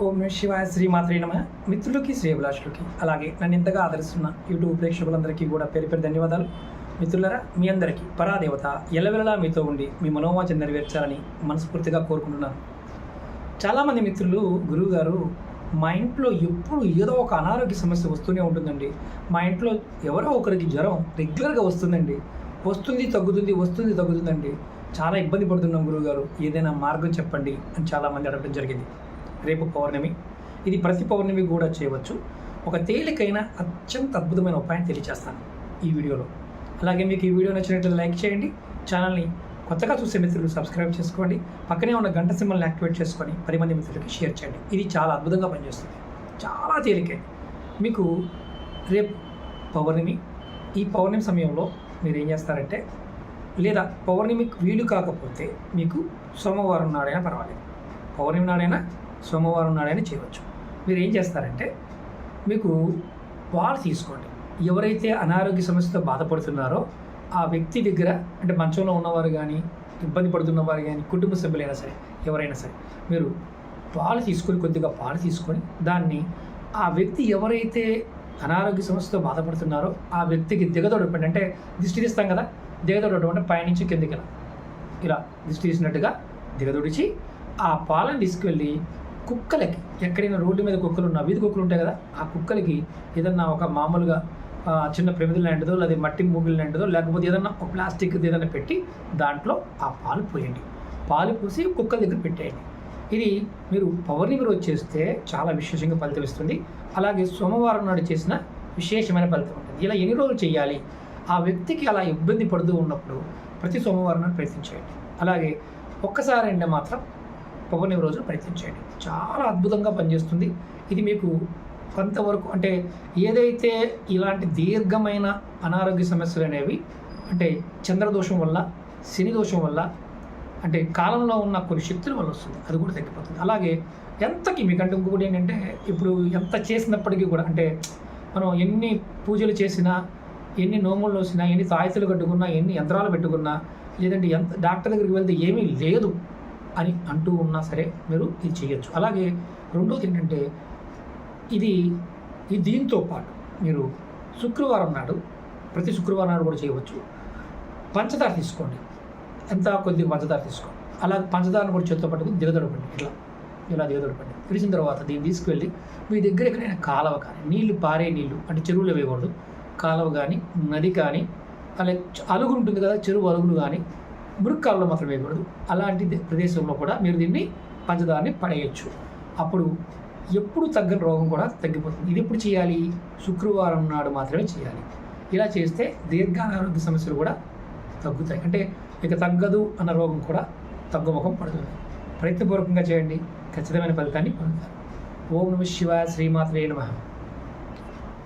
ఓం నమః శివాయ శ్రీమాత్రే నమః. మిత్రులకి శ్రేయభిలాషులకి అలాగే నన్ను ఇంతగా ఆదరిస్తున్న యూట్యూబ్ ప్రేక్షకులందరికీ కూడా పేరు పేరు ధన్యవాదాలు. మిత్రులరా, మీ అందరికీ పరాదేవత ఎల్లవెల్లలా మీతో ఉండి మీ మనోవాంఛ నెరవేర్చాలని మనస్ఫూర్తిగా కోరుకుంటున్నాను. చాలామంది మిత్రులు, గురువుగారు, మా ఇంట్లో ఎప్పుడు ఏదో ఒక అనారోగ్య సమస్య వస్తూనే ఉంటుందండి, మా ఇంట్లో ఎవరో ఒకరికి జ్వరం రెగ్యులర్గా వస్తుందండి, వస్తుంది తగ్గుతుందండి, చాలా ఇబ్బంది పడుతున్నాం గురువుగారు, ఏదైనా మార్గం చెప్పండి అని చాలామంది అడగడం జరిగింది. రేపు పౌర్ణమి, ఇది ప్రతి పౌర్ణమి కూడా చేయవచ్చు. ఒక తేలికైన అత్యంత అద్భుతమైన ఉపాయం తెలియజేస్తాను ఈ వీడియోలో. అలాగే మీకు ఈ వీడియో నచ్చినట్లయితే లైక్ చేయండి, ఛానల్ని కొత్తగా చూసే మిత్రులు సబ్స్క్రైబ్ చేసుకోండి, పక్కనే ఉన్న గంట సింబల్ని యాక్టివేట్ చేసుకొని 10 మంది మిత్రులకి షేర్ చేయండి. ఇది చాలా అద్భుతంగా పనిచేస్తుంది, చాలా తేలికే. మీకు రేపు పౌర్ణమి, ఈ పౌర్ణమి సమయంలో మీరు ఏం చేస్తారంటే, లేదా పౌర్ణమికి వీలు కాకపోతే మీకు సోమవారం నాడైనా పర్వాలేదు, పౌర్ణమి నాడైనా సోమవారం నాడైనా చేయవచ్చు. మీరు ఏం చేస్తారంటే, మీకు పాలు తీసుకోండి. ఎవరైతే అనారోగ్య సమస్యతో బాధపడుతున్నారో ఆ వ్యక్తి దగ్గర, అంటే మంచంలో ఉన్నవారు కానీ, ఇబ్బంది పడుతున్నవారు కానీ, కుటుంబ సభ్యులైనా సరే, ఎవరైనా సరే, మీరు పాలు తీసుకొని, కొద్దిగా పాలు తీసుకొని దాన్ని ఆ వ్యక్తి ఎవరైతే అనారోగ్య సమస్యతో బాధపడుతున్నారో ఆ వ్యక్తికి దిగదొడపండి. అంటే దిష్టి తీస్తాం కదా, దిగదొడటం అంటే పైనుంచి కిందికి ఇలా దిష్టి తీసినట్టుగా దిగదొడిచి ఆ పాలను తీసుకువెళ్ళి కుక్కలకి, ఎక్కడైనా రోడ్డు మీద కుక్కలు ఉన్న వీధి కుక్కలు ఉంటాయి కదా, ఆ కుక్కలకి ఏదన్నా ఒక మామూలుగా చిన్న ప్రమిది లాంటిదో, లేదా మట్టి మూగిల్ లాంటిదో, లేకపోతే ఏదన్నా ఒక ప్లాస్టిక్ ఏదైనా పెట్టి దాంట్లో ఆ పాలు పోయండి. పాలు పోసి కుక్కల దగ్గర పెట్టేయండి. ఇది మీరు పౌర్ణమి రోజు చేస్తే చాలా విశేషంగా ఫలితం ఇస్తుంది. అలాగే సోమవారం నాడు చేసిన విశేషమైన ఫలితం ఉంటుంది. ఇలా ఎన్ని రోజులు చేయాలి? ఆ వ్యక్తికి అలా ఇబ్బంది పడుతూ ఉన్నప్పుడు ప్రతి సోమవారం నాడు ప్రయత్నించేయండి. అలాగే ఒక్కసారి అంటే మాత్రం పౌర్ణమి రోజున ప్రయత్నించండి. చాలా అద్భుతంగా పనిచేస్తుంది. ఇది మీకు కొంతవరకు, అంటే ఏదైతే ఇలాంటి దీర్ఘమైన అనారోగ్య సమస్యలు అనేవి, అంటే చంద్రదోషం వల్ల, శని దోషం వల్ల, అంటే కాలంలో ఉన్న కొన్ని శక్తుల వల్ల వస్తుంది, అది కూడా తగ్గిపోతుంది. అలాగే ఎంతకి మీకంటే ఇంకొకటి ఏంటంటే, ఇప్పుడు ఎంత చేసినప్పటికీ కూడా, అంటే మనం ఎన్ని పూజలు చేసినా, ఎన్ని నోములు వేసినా, ఎన్ని తాయితులు కట్టుకున్నా, ఎన్ని యంత్రాలు పెట్టుకున్నా, లేదంటే ఎంత డాక్టర్ దగ్గరికి వెళ్తే ఏమీ లేదు అని అంటూ ఉన్నా సరే మీరు ఇది చేయొచ్చు. అలాగే రెండోది ఏంటంటే, ఇది దీంతో పాటు మీరు శుక్రవారం నాడు, ప్రతి శుక్రవారం నాడు కూడా చేయవచ్చు. పంచదార తీసుకోండి, ఎంత కొద్దిగా పంచదార తీసుకోండి. అలా పంచదారను కూడా చేత్తో పట్టుకుని దిగదొడపండి. ఇలా దిగదొడపండి. విడిచిన తర్వాత దీన్ని తీసుకువెళ్ళి మీ దగ్గర ఎక్కడైనా కాలువ కానీ, నీళ్లు పారే నీళ్లు, అంటే చెరువులో వేయకూడదు, కాలువ కానీ, నది కానీ, అలాగే అలుగు ఉంటుంది కదా, చెరువు అలుగులు కానీ, మురుక్కాల్లో మాత్రం వేయకూడదు. అలాంటి ప్రదేశంలో కూడా మీరు దీన్ని పంచదారని పడేయచ్చు. అప్పుడు ఎప్పుడు తగ్గని రోగం కూడా తగ్గిపోతుంది. ఇది ఎప్పుడు చేయాలి? శుక్రవారం నాడు మాత్రమే చేయాలి. ఇలా చేస్తే దీర్ఘానారోగ్య సమస్యలు కూడా తగ్గుతాయి. అంటే ఇక తగ్గదు అన్న రోగం కూడా తగ్గుముఖం పడుతుంది. ప్రయత్నపూర్వకంగా చేయండి, ఖచ్చితమైన ఫలితాన్ని పొందుతారు. ఓం నమః శివాయ శ్రీమాత్రే నమః.